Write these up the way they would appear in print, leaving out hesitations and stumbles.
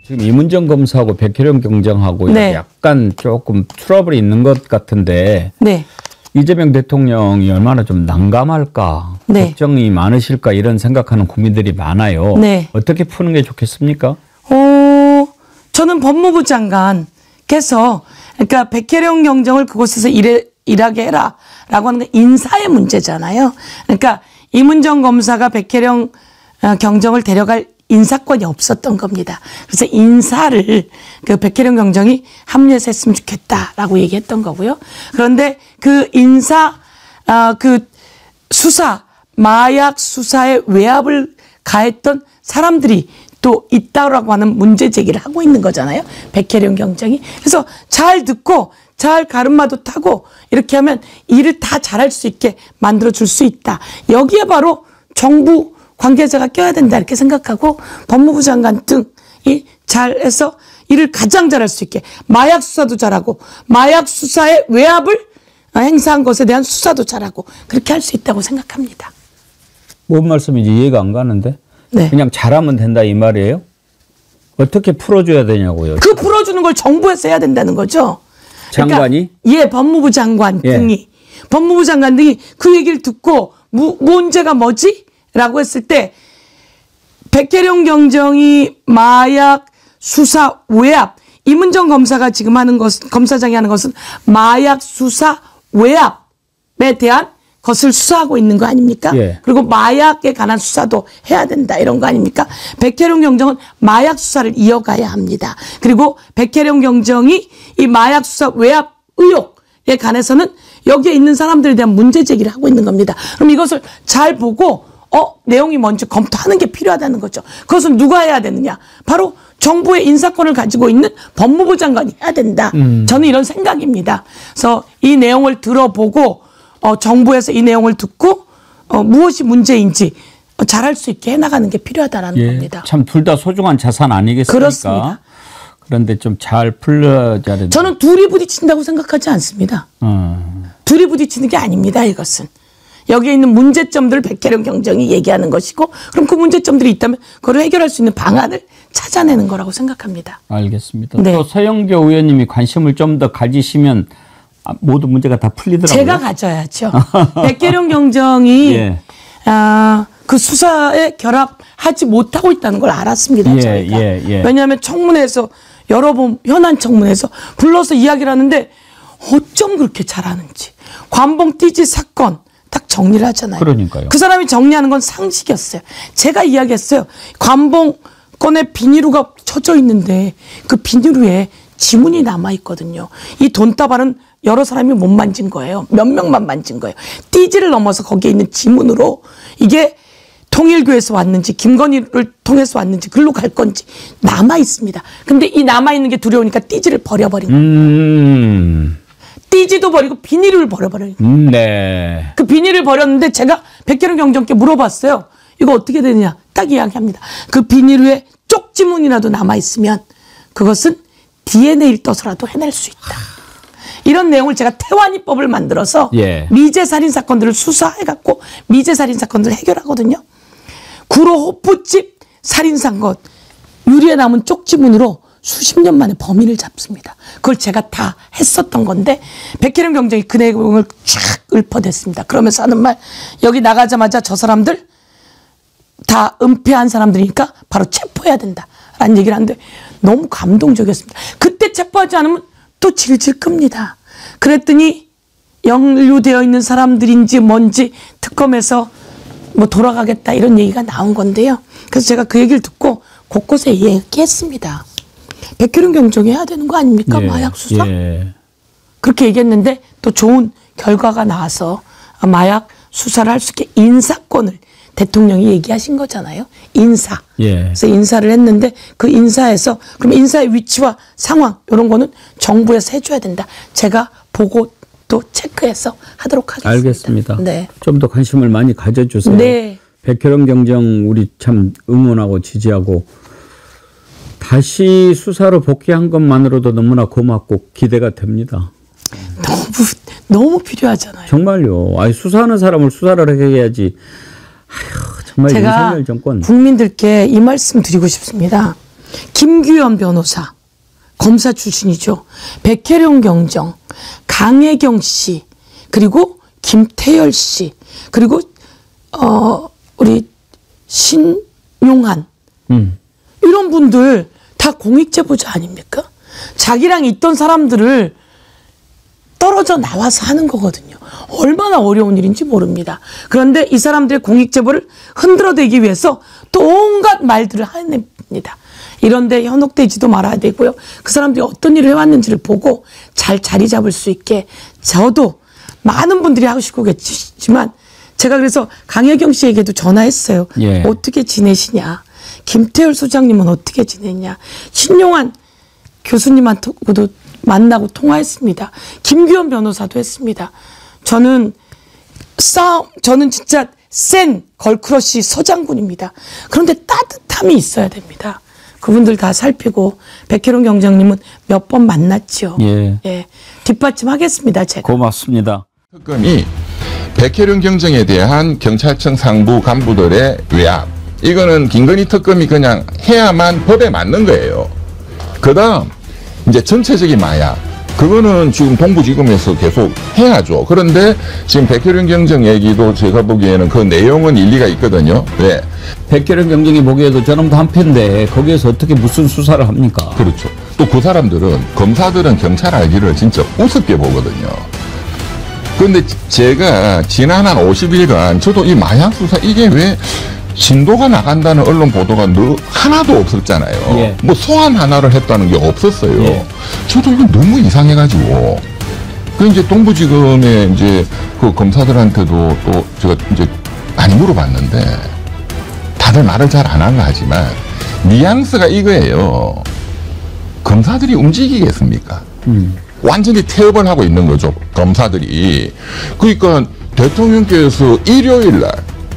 지금 이문정 검사하고 백혜련 경정하고 네. 약간 조금 트러블이 있는 것 같은데 네. 이재명 대통령이 얼마나 좀 난감할까, 네. 걱정이 많으실까 이런 생각하는 국민들이 많아요. 네. 어떻게 푸는 게 좋겠습니까? 저는 법무부 장관께서 그러니까 백혜련 경정을 그곳에서 일하게 해라라고 하는 건 인사의 문제잖아요. 그러니까 이문정 검사가 백혜련 경정을 데려갈 인사권이 없었던 겁니다. 그래서 인사를 그 백혜련 경정이 합류해서 했으면 좋겠다라고 얘기했던 거고요. 그런데 그 그 수사, 마약 수사에 외압을 가했던 사람들이 또 있다라고 하는 문제 제기를 하고 있는 거잖아요. 백혜련 경정이. 그래서 잘 듣고 잘 가름마도 타고 이렇게 하면 일을 다 잘할 수 있게 만들어줄 수 있다. 여기에 바로 정부 관계자가 껴야 된다 이렇게 생각하고 법무부 장관 등이 잘해서 일을 가장 잘할 수 있게 마약 수사도 잘하고 마약 수사의 외압을 행사한 것에 대한 수사도 잘하고 그렇게 할 수 있다고 생각합니다. 뭔 말씀인지 이해가 안 가는데? 네. 그냥 잘하면 된다 이 말이에요? 어떻게 풀어줘야 되냐고요? 그 풀어주는 걸 정부에서 해야 된다는 거죠. 장관이? 그러니까 예, 법무부 장관 등이. 법무부 장관 등이 그 얘기를 듣고 문제가 뭐지? 라고 했을 때 백혜련 경정이 마약 수사 외압, 이문정 검사가 지금 하는 것은, 검사장이 하는 것은 마약 수사 외압에 대한 것을 수사하고 있는 거 아닙니까? 예. 그리고 마약에 관한 수사도 해야 된다 이런 거 아닙니까? 백혜련 경정은 마약 수사를 이어가야 합니다. 그리고 백혜련 경정이 이 마약 수사 외압 의혹에 관해서는 여기에 있는 사람들에 대한 문제 제기를 하고 있는 겁니다. 그럼 이것을 잘 보고 내용이 뭔지 검토하는 게 필요하다는 거죠. 그것은 누가 해야 되느냐? 바로 정부의 인사권을 가지고 있는 법무부 장관이 해야 된다. 저는 이런 생각입니다. 그래서 이 내용을 들어보고 정부에서 이 내용을 듣고 무엇이 문제인지 잘할 수 있게 해나가는 게 필요하다는 겁니다. 참 둘 다 소중한 자산 아니겠습니까? 그렇습니다. 그런데 좀 잘 풀려야 되는데. 저는 둘이 부딪힌다고 생각하지 않습니다. 둘이 부딪히는 게 아닙니다. 이것은. 여기에 있는 문제점들을 백혜련 경정이 얘기하는 것이고 그럼 그 문제점들이 있다면 그걸 해결할 수 있는 방안을 찾아내는 거라고 생각합니다. 알겠습니다. 네. 또 서영교 의원님이 관심을 좀 더 가지시면 모든 문제가 다 풀리더라고요. 제가 가져야죠. 백혜련 경정이 예. 그 수사에 결합하지 못하고 있다는 걸 알았습니다. 저희가. 왜냐하면 청문회에서 여러 번 현안 청문회에서 불러서 이야기를 하는데 어쩜 그렇게 잘하는지. 관봉 띠지 사건 딱 정리를 하잖아요. 그러니까요. 그 사람이 정리하는 건 상식이었어요. 제가 이야기했어요. 관봉 건에 비닐루가 쳐져 있는데 그 비닐루에 지문이 남아 있거든요. 이 돈다발은 여러 사람이 못 만진 거예요. 몇 명만 만진 거예요. 띠지를 넘어서 거기에 있는 지문으로 이게 통일교에서 왔는지 김건희를 통해서 왔는지 글로 갈 건지 남아 있습니다. 근데 이 남아 있는 게 두려우니까 띠지를 버려버린 거예요. 띠지도 버리고 비닐을 버려버려요. 네. 그 비닐을 버렸는데 제가 백혜련 경정께 물어봤어요. 이거 어떻게 되느냐? 딱 이야기합니다. 그 비닐 위에 쪽지문이라도 남아있으면 그것은 DNA를 떠서라도 해낼 수 있다. 이런 내용을 제가 태완이법을 만들어서 미제살인 사건들을 수사해갖고 미제살인 사건들을 해결하거든요. 구로 호프집 살인사건 유리에 남은 쪽지문으로 수십 년 만에 범인을 잡습니다. 그걸 제가 다 했었던 건데 백혜련 경정이 그 내용을 쫙 읊어댔습니다. 그러면서 하는 말, 여기 나가자마자 저 사람들 다 은폐한 사람들이니까 바로 체포해야 된다 라는 얘기를 하는데 너무 감동적이었습니다. 그때 체포하지 않으면 또 질질 끕니다. 그랬더니 연루되어 있는 사람들인지 뭔지 특검에서 뭐 돌아가겠다 이런 얘기가 나온 건데요. 그래서 제가 그 얘기를 듣고 곳곳에 얘기했습니다. 백혜련 경정이 해야 되는 거 아닙니까? 마약 수사? 그렇게 얘기했는데 또 좋은 결과가 나와서 마약 수사를 할 수 있게 인사권을 대통령이 얘기하신 거잖아요. 인사. 그래서 인사를 했는데 그 인사에서 그럼 인사의 위치와 상황 이런 거는 정부에서 해줘야 된다. 제가 보고 또 체크해서 하도록 하겠습니다. 알겠습니다. 네. 좀 더 관심을 많이 가져주세요. 네. 백혜련 경정 우리 참 응원하고 지지하고 다시 수사로 복귀한 것만으로도 너무나 고맙고 기대가 됩니다. 너무 필요하잖아요. 정말요. 아니, 수사하는 사람을 수사를 해야지. 아휴, 정말 제가 윤석열 정권. 국민들께 이 말씀 드리고 싶습니다. 김규현 변호사, 검사 출신이죠. 백혜령 경정, 강혜경 씨, 그리고 김태열 씨, 그리고 우리 신용한 이런 분들 다 공익제보자 아닙니까? 자기랑 있던 사람들을 떨어져 나와서 하는 거거든요. 얼마나 어려운 일인지 모릅니다. 그런데 이 사람들의 공익제보를 흔들어대기 위해서 또 온갖 말들을 해냅니다. 이런데 현혹되지도 말아야 되고요. 그 사람들이 어떤 일을 해왔는지를 보고 잘 자리 잡을 수 있게 저도 많은 분들이 하시고 계시지만 제가 그래서 강혜경 씨에게도 전화했어요. 예. 어떻게 지내시냐. 김태열 소장님은 어떻게 지내냐. 신용한 교수님한테도 만나고 통화했습니다. 김규현 변호사도 했습니다. 저는 진짜 센 걸크러쉬 서장군입니다. 그런데 따뜻함이 있어야 됩니다. 그분들 다 살피고 백혜룡 경장님은 몇 번 만났죠. 예. 예. 뒷받침하겠습니다. 제가. 고맙습니다. 특검이 백혜룡 경정에 대한 경찰청 상부 간부들의 외압, 이거는 김건희 특검이 그냥 해야만 법에 맞는 거예요. 그 다음 이제 전체적인 마약, 그거는 지금 동부지검에서 계속 해야죠. 그런데 지금 백혜룡 경정 얘기도 제가 보기에는 그 내용은 일리가 있거든요. 왜? 백혜령 경정이 보기에도 저놈도 한패인데 거기에서 어떻게 무슨 수사를 합니까? 그렇죠. 또 그 사람들은, 검사들은 경찰 알기를 진짜 우습게 보거든요. 그런데 제가 지난 한 50일간 저도 이 마약 수사 이게 왜 진도가 나간다는 언론 보도가 하나도 없었잖아요. 예. 뭐 소환 하나를 했다는 게 없었어요. 예. 저도 이거 너무 이상해가지고. 그 이제 동부지검에 이제 그 검사들한테도 또 제가 이제 많이 물어봤는데 다들 말을 잘 안 하려 하지만 뉘앙스가 이거예요. 검사들이 움직이겠습니까? 완전히 태업을 하고 있는 거죠, 검사들이. 그러니까 대통령께서 일요일 날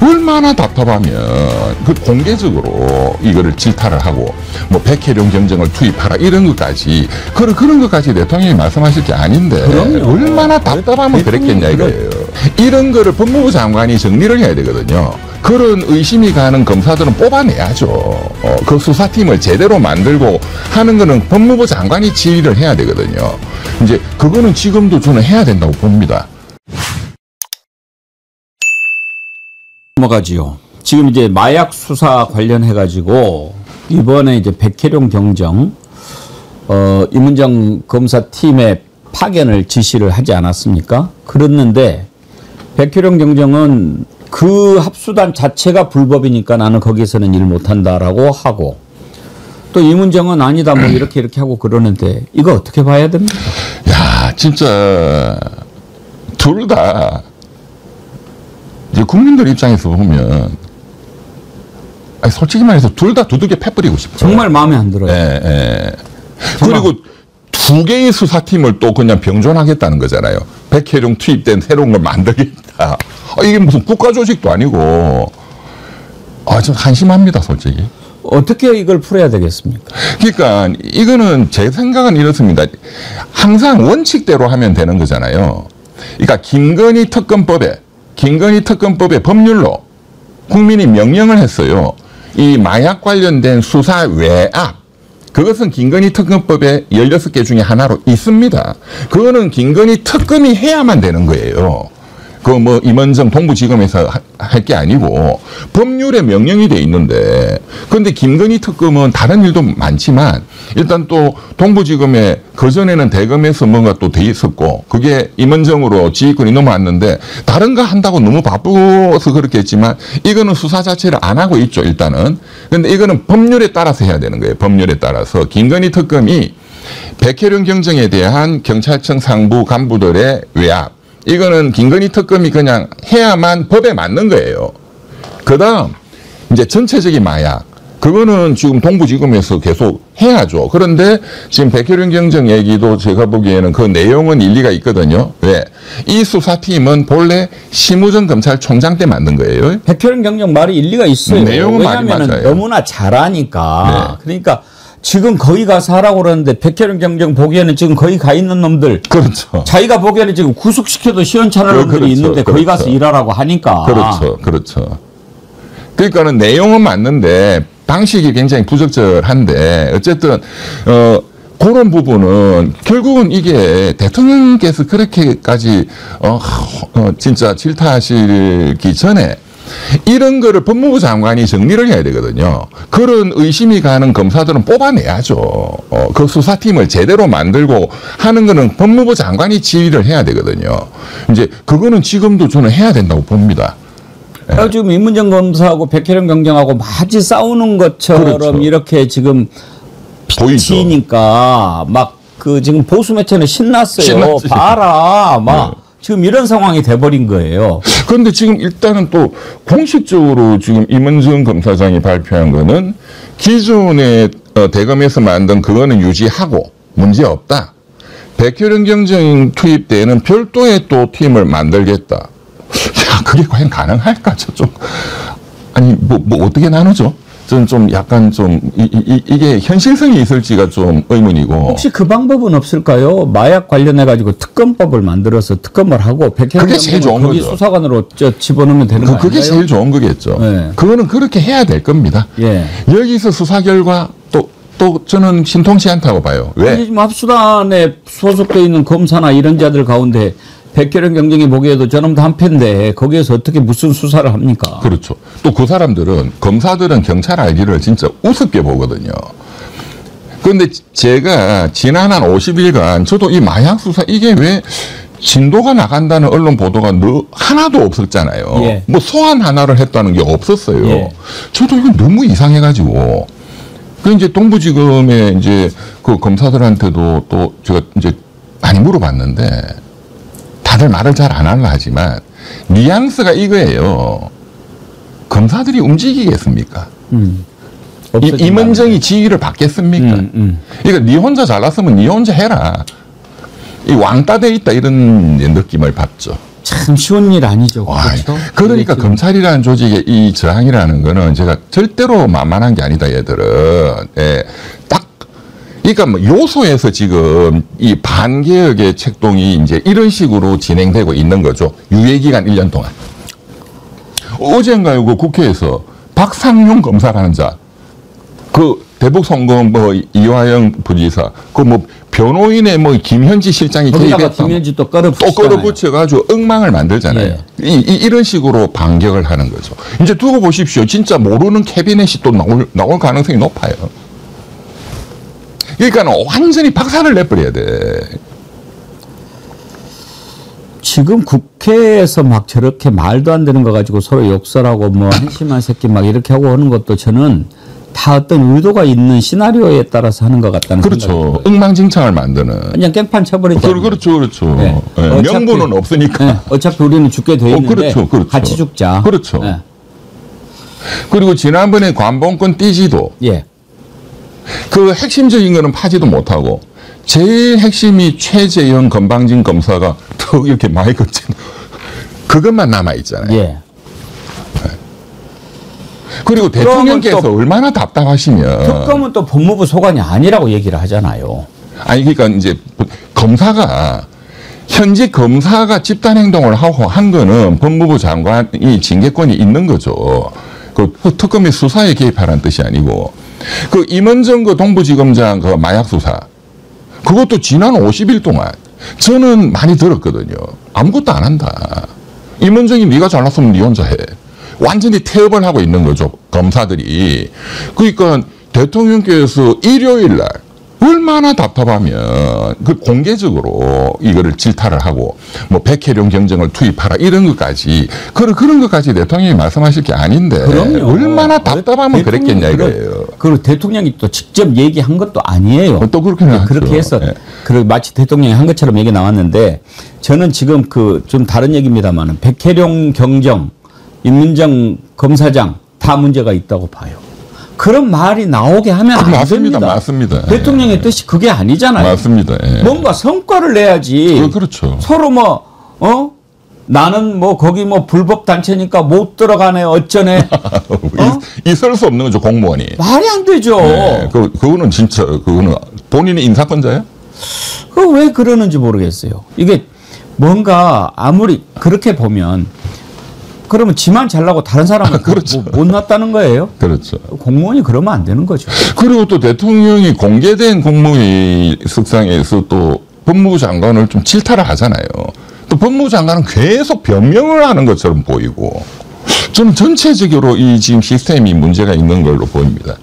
얼마나 답답하면 그 공개적으로 이거를 질타를 하고 뭐 백혜룡 경정을 투입하라 이런 것까지 그런 것까지 대통령이 말씀하실 게 아닌데 그럼요. 얼마나 답답하면 그랬겠냐 이거예요. 이런 거를 법무부 장관이 정리를 해야 되거든요. 그런 의심이 가는 검사들은 뽑아내야죠. 그 수사팀을 제대로 만들고 하는 거는 법무부 장관이 지휘를 해야 되거든요. 이제 그거는 지금도 저는 해야 된다고 봅니다. 넘어가지요. 지금 이제 마약 수사 관련해 가지고 이번에 이제 백혜룡 경정 임은정 검사팀의 파견을 지시를 하지 않았습니까? 그랬는데 백혜룡 경정은 그 합수단 자체가 불법이니까 나는 거기서는 일 못한다라고 하고 또 임은정은 아니다 뭐 이렇게 하고 그러는데 이거 어떻게 봐야 됩니까? 야, 진짜 둘 다 이제 국민들 입장에서 보면 아니, 솔직히 말해서 둘 다 두들겨 패버리고 싶어요. 정말 마음에 안 들어요. 예, 예. 그리고 두 개의 수사팀을 또 그냥 병존하겠다는 거잖아요. 백혜룡 투입된 새로운 걸 만들겠다. 이게 무슨 국가 조직도 아니고 좀 한심합니다, 솔직히. 어떻게 이걸 풀어야 되겠습니까? 그러니까 이거는 제 생각은 이렇습니다. 항상 원칙대로 하면 되는 거잖아요. 그러니까 김건희 특검법의 법률로 국민이 명령을 했어요. 이 마약 관련된 수사 외압, 그것은 김건희 특검법의 16개 중에 하나로 있습니다. 그거는 김건희 특검이 해야만 되는 거예요. 그 뭐 임원정 동부지검에서 할 게 아니고 법률에 명령이 돼 있는데, 그런데 김건희 특검은 다른 일도 많지만 일단 또 동부지검에 그전에는 대검에서 뭔가 또 돼 있었고 그게 임원정으로 지휘권이 넘어왔는데 다른 거 한다고 너무 바쁘서 그렇겠지만 이거는 수사 자체를 안 하고 있죠, 일단은. 근데 이거는 법률에 따라서 해야 되는 거예요. 법률에 따라서 김건희 특검이 백혜룡 경정에 대한 경찰청 상부 간부들의 외압, 이거는 김건희 특검이 그냥 해야만 법에 맞는 거예요. 그 다음 이제 전체적인 마약, 그거는 지금 동부지검에서 계속 해야죠. 그런데 지금 백혜룡 경정 얘기도 제가 보기에는 그 내용은 일리가 있거든요. 왜? 이 수사팀은 본래 심우정 검찰총장 때 만든 거예요. 백혜룡 경정 말이 일리가 있어요. 내용은 말이 왜냐하면 맞아요. 너무나 잘하니까. 네. 그러니까 지금 거기 가서 하라고 그러는데 백혜룡 경정 보기에는 지금 거기 가 있는 놈들, 그렇죠. 자기가 보기에는 지금 구속시켜도 시원찮은 놈들이 그렇죠. 있는데 거기 그렇죠. 가서 일하라고 하니까. 그렇죠. 그렇죠. 그러니까는 내용은 맞는데 방식이 굉장히 부적절한데 어쨌든 그런 부분은 결국은 이게 대통령께서 그렇게까지 진짜 질타하시기 전에 이런 거를 법무부 장관이 정리를 해야 되거든요. 그런 의심이 가는 검사들은 뽑아내야죠. 그 수사팀을 제대로 만들고 하는 거는 법무부 장관이 지휘를 해야 되거든요. 이제 그거는 지금도 저는 해야 된다고 봅니다. 지금 임문정 검사하고 백혜령 경정하고 마치 싸우는 것처럼 그렇죠. 이렇게 지금 비치니까 막 그 지금 보수 매체는 신났어요. 신났지. 봐라, 막 네. 지금 이런 상황이 돼버린 거예요. 그런데 지금 일단은 또 공식적으로 지금 임은정 검사장이 발표한 거는 기존에 대검에서 만든 그거는 유지하고 문제 없다. 백혜령 경정 투입 때에는 별도의 또 팀을 만들겠다. 야, 그게 과연 가능할까? 좀 아니 뭐 어떻게 나누죠? 저는 좀 약간 좀 이게 현실성이 있을지가 좀 의문이고. 혹시 그 방법은 없을까요? 마약 관련해 가지고 특검법을 만들어서 특검을 하고 백혜령 그게 제일 경정을 좋은 거기 거죠. 수사관으로 집어넣으면 되는 거 아닌가요? 그게 제일 좋은 거겠죠. 네. 그거는 그렇게 해야 될 겁니다. 예. 여기서 수사 결과 또 저는 신통치 않다고 봐요. 왜? 아니, 지금 합수단에 소속돼 있는 검사나 이런 자들 가운데 백혜령 경정이 보기에도 저놈도 한패인데 거기에서 어떻게 무슨 수사를 합니까? 그렇죠. 또 그 사람들은 검사들은 경찰 알기를 진짜 우습게 보거든요. 그런데 제가 지난 한 50일간 저도 이 마약 수사 이게 왜 진도가 나간다는 언론 보도가 하나도 없었잖아요. 예. 뭐 소환 하나를 했다는 게 없었어요. 예. 저도 이거 너무 이상해가지고. 그 이제 동부지검에 이제 그 검사들한테도 또 제가 이제 많이 물어봤는데 다들 말을 잘 안 하려 하지만 뉘앙스가 이거예요. 검사들이 움직이겠습니까? 임은정이 지휘를 받겠습니까? 그러니까 네 혼자 잘났으면 네 혼자 해라. 이 왕따 돼 있다 이런 느낌을 받죠. 참 쉬운 일 아니죠. 그렇죠? 그러니까 검찰이라는 조직의 이 저항이라는 거는 제가 절대로 만만한 게 아니다, 얘들은. 예, 딱, 그러니까 뭐 요소에서 지금 이 반개혁의 책동이 이제 이런 식으로 진행되고 있는 거죠. 유예기간 1년 동안. 어젠가요, 그 국회에서 박상용 검사라는 자, 그 대북 송금 뭐 이화영 부지사, 그 뭐 변호인의 뭐 김현지 실장이 거기다가 개입했다. 김현지 또 끌어붙여가지고 엉망을 만들잖아요. 예. 이런 식으로 반격을 하는 거죠. 이제 두고 보십시오. 진짜 모르는 캐비넷이 또 나올 가능성이 높아요. 그러니까 완전히 박살을 내버려야 돼. 지금 국회에서 막 저렇게 말도 안 되는 거 가지고 서로 욕설하고 뭐 한심한 새끼 막 이렇게 하고 하는 것도 저는 다 어떤 의도가 있는 시나리오에 따라서 하는 것 같다는 생각이 그렇죠. 들어요. 엉망진창을 만드는. 그냥 깽판 쳐버리잖아요. 그렇죠. 네. 예, 어차피, 명분은 없으니까. 네. 어차피 우리는 죽게 돼 있는데 그렇죠. 같이 죽자. 그렇죠. 네. 그리고 지난번에 관봉권 띠지도 예. 그 핵심적인 거는 파지도 못하고 제일 핵심이 최재형 건방진 검사가 턱 이렇게 마이크 그것만 남아있잖아요. 예. 그리고 대통령께서 또 얼마나 답답하시면 특검은 또 법무부 소관이 아니라고 얘기를 하잖아요. 아니 그러니까 이제 검사가 현직 검사가 집단 행동을 하고 한 거는 법무부 장관이 징계권이 있는 거죠. 그 특검의 수사에 개입하라는 뜻이 아니고 그 임은정 그 동부지검장 그 마약 수사 그것도 지난 50일 동안 저는 많이 들었거든요. 아무것도 안 한다. 임은정이 네가 잘났으면 네 혼자 해. 완전히 태업을 하고 있는 거죠. 검사들이. 그러니까 대통령께서 일요일 날 얼마나 답답하면 그 공개적으로 이거를 질타를 하고 뭐 백혜령 경정을 투입하라 이런 것까지 그런 것까지 대통령이 말씀하실 게 아닌데 그럼요. 얼마나 답답하면 그랬겠냐 이거예요. 그리고 대통령이 또 직접 얘기한 것도 아니에요. 또 그렇게 나왔죠. 그렇게 해서 예. 그리고 마치 대통령이 한 것처럼 얘기 나왔는데 저는 지금 그 좀 다른 얘기입니다만은 백혜령 경정 임문정 검사장 다 문제가 있다고 봐요. 그런 말이 나오게 하면 안 맞습니다. 됩니다. 맞습니다. 대통령의 뜻이 그게 아니잖아요. 맞습니다. 예. 뭔가 성과를 내야지. 그렇죠. 서로 나는 뭐 거기 뭐 불법 단체니까 못 들어가네 어쩌네. 있을 수 없는 거죠 공무원이. 말이 안 되죠. 네, 그거는 진짜 그거는 본인이 인사권자예요? 그 왜 그러는지 모르겠어요. 이게 뭔가 아무리 그렇게 보면 그러면 지만 잘나고 다른 사람은 그렇죠. 못 놨다는 거예요. 그렇죠. 공무원이 그러면 안 되는 거죠. 그리고 또 대통령이 공개된 국무회의 석상에서 또 법무부 장관을 좀 질타를 하잖아요. 또 법무부 장관은 계속 변명을 하는 것처럼 보이고 저는 전체적으로 이 지금 시스템이 문제가 있는 걸로 보입니다.